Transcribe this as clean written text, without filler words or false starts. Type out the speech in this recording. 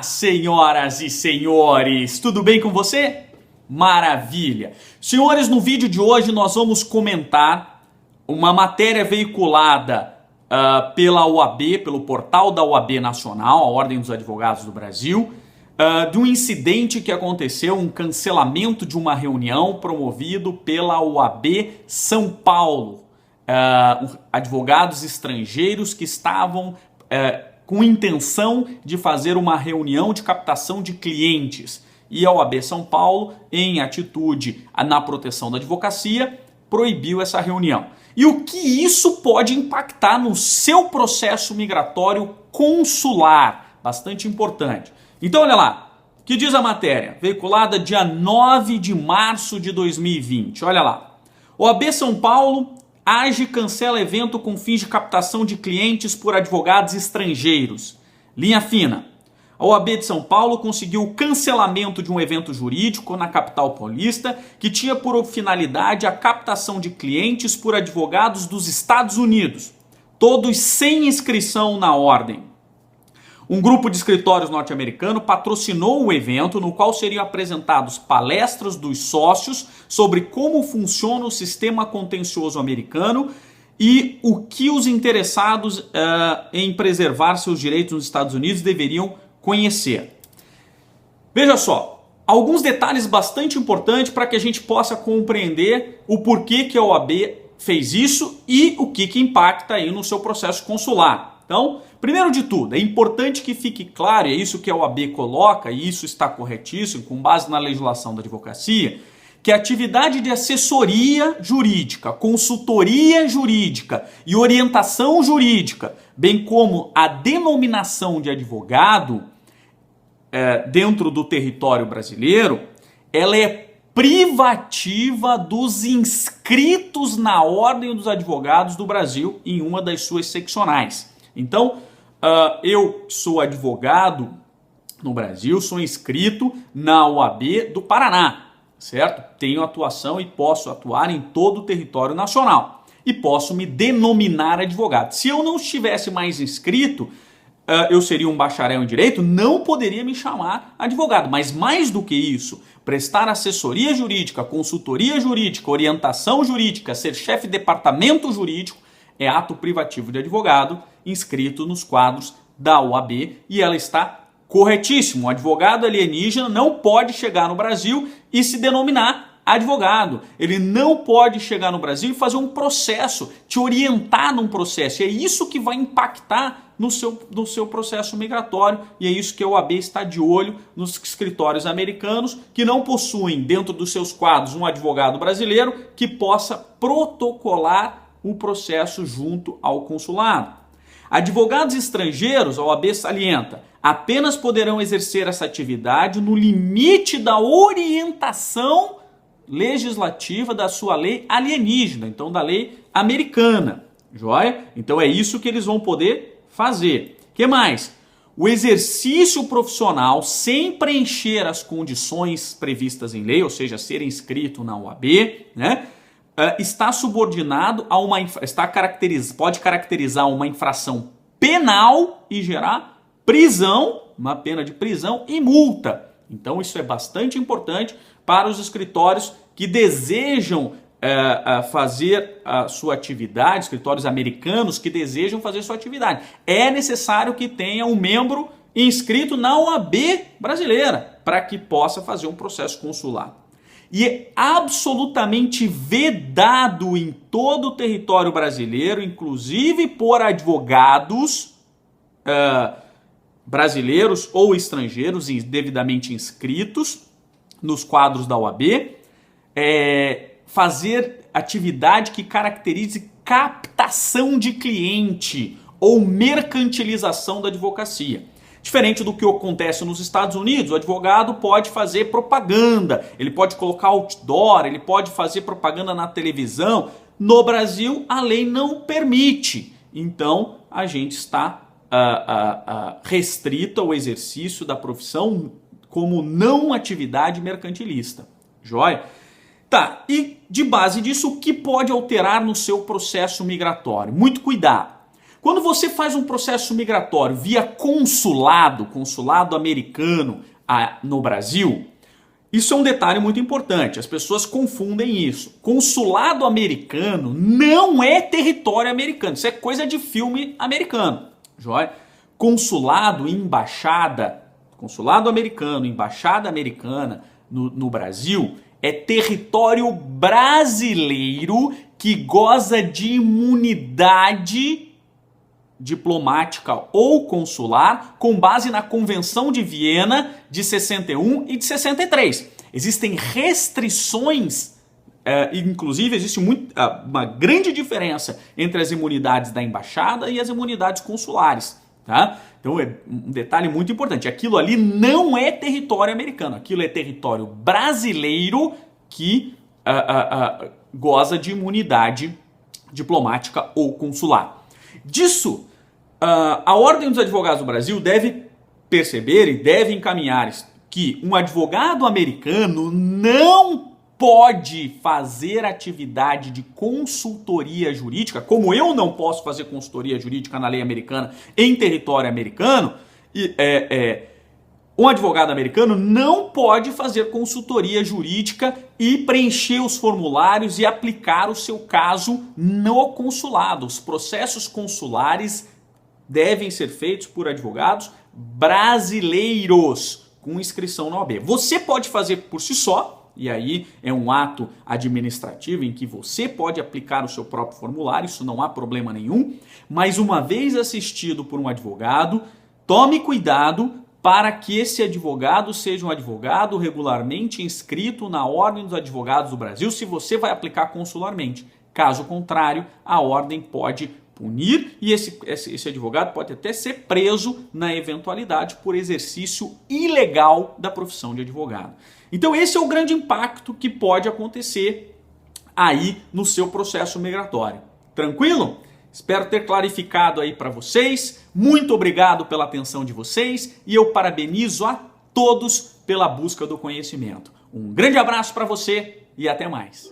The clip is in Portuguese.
Olá, senhoras e senhores, tudo bem com você? Maravilha! Senhores, no vídeo de hoje nós vamos comentar uma matéria veiculada pela OAB, pelo portal da OAB Nacional, a Ordem dos Advogados do Brasil, de um incidente que aconteceu, um cancelamento de uma reunião promovido pela OAB São Paulo. Advogados estrangeiros que estavam com intenção de fazer uma reunião de captação de clientes. E a OAB São Paulo, em atitude na proteção da advocacia, proibiu essa reunião. E o que isso pode impactar no seu processo migratório consular? Bastante importante. Então, olha lá, o que diz a matéria? Veiculada dia 9 de março de 2020. Olha lá. OAB São Paulo age e cancela evento com fins de captação de clientes por advogados estrangeiros. Linha fina. A OAB de São Paulo conseguiu o cancelamento de um evento jurídico na capital paulista que tinha por finalidade a captação de clientes por advogados dos Estados Unidos, todos sem inscrição na ordem. Um grupo de escritórios norte-americano patrocinou o evento no qual seriam apresentados palestras dos sócios sobre como funciona o sistema contencioso americano e o que os interessados em preservar seus direitos nos Estados Unidos deveriam conhecer. Veja só, alguns detalhes bastante importantes para que a gente possa compreender o porquê que a OAB fez isso e o que impacta aí no seu processo consular. Então, primeiro de tudo, é importante que fique claro, e é isso que a OAB coloca, e isso está corretíssimo, com base na legislação da advocacia, que a atividade de assessoria jurídica, consultoria jurídica e orientação jurídica, bem como a denominação de advogado dentro do território brasileiro, ela é privativa dos inscritos na Ordem dos Advogados do Brasil em uma das suas seccionais. Então, eu sou advogado no Brasil, sou inscrito na OAB do Paraná, certo? Tenho atuação e posso atuar em todo o território nacional e posso me denominar advogado. Se eu não estivesse mais inscrito, eu seria um bacharel em direito, não poderia me chamar advogado. Mas mais do que isso, prestar assessoria jurídica, consultoria jurídica, orientação jurídica, ser chefe de departamento jurídico, é ato privativo de advogado inscrito nos quadros da OAB e ela está corretíssimo. O advogado alienígena não pode chegar no Brasil e se denominar advogado. Ele não pode chegar no Brasil e fazer um processo, te orientar num processo. E é isso que vai impactar no seu processo migratório e é isso que a OAB está de olho nos escritórios americanos que não possuem dentro dos seus quadros um advogado brasileiro que possa protocolar o processo junto ao consulado. Advogados estrangeiros, a OAB salienta, apenas poderão exercer essa atividade no limite da orientação legislativa da sua lei alienígena, então da lei americana, joia? Então é isso que eles vão poder fazer. O que mais? O exercício profissional sem preencher as condições previstas em lei, ou seja, ser inscrito na OAB, né? Está subordinado a pode caracterizar uma infração penal e gerar prisão, uma pena de prisão e multa. Então isso é bastante importante para os escritórios que desejam fazer a sua atividade, escritórios americanos que desejam fazer sua atividade. É necessário que tenha um membro inscrito na OAB brasileira para que possa fazer um processo consular. E é absolutamente vedado em todo o território brasileiro, inclusive por advogados brasileiros ou estrangeiros devidamente inscritos nos quadros da OAB, fazer atividade que caracterize captação de cliente ou mercantilização da advocacia. Diferente do que acontece nos Estados Unidos, o advogado pode fazer propaganda, ele pode colocar outdoor, ele pode fazer propaganda na televisão. No Brasil, a lei não permite. Então, a gente está restrito ao exercício da profissão como não atividade mercantilista. Joia? Tá, e de base disso, o que pode alterar no seu processo migratório? Muito cuidado. Quando você faz um processo migratório via consulado americano no Brasil, isso é um detalhe muito importante, as pessoas confundem isso. Consulado americano não é território americano, isso é coisa de filme americano, joia? Consulado americano, embaixada americana no Brasil é território brasileiro que goza de imunidade diplomática ou consular com base na Convenção de Viena de 61 e de 63. Existem restrições, inclusive existe uma grande diferença entre as imunidades da embaixada e as imunidades consulares. Tá? Então é um detalhe muito importante, aquilo ali não é território americano, aquilo é território brasileiro que goza de imunidade diplomática ou consular. Disso, a Ordem dos Advogados do Brasil deve perceber e deve encaminhar que um advogado americano não pode fazer atividade de consultoria jurídica, como eu não posso fazer consultoria jurídica na lei americana em território americano, um advogado americano não pode fazer consultoria jurídica e preencher os formulários e aplicar o seu caso no consulado. Os processos consulares devem ser feitos por advogados brasileiros com inscrição na OAB. Você pode fazer por si só, e aí é um ato administrativo em que você pode aplicar o seu próprio formulário, isso não há problema nenhum, mas uma vez assistido por um advogado, tome cuidado para que esse advogado seja um advogado regularmente inscrito na Ordem dos Advogados do Brasil, se você vai aplicar consularmente. Caso contrário, a ordem pode punir e esse advogado pode até ser preso na eventualidade por exercício ilegal da profissão de advogado. Então esse é o grande impacto que pode acontecer aí no seu processo migratório. Tranquilo? Espero ter clarificado aí para vocês. Muito obrigado pela atenção de vocês e eu parabenizo a todos pela busca do conhecimento. Um grande abraço para você e até mais.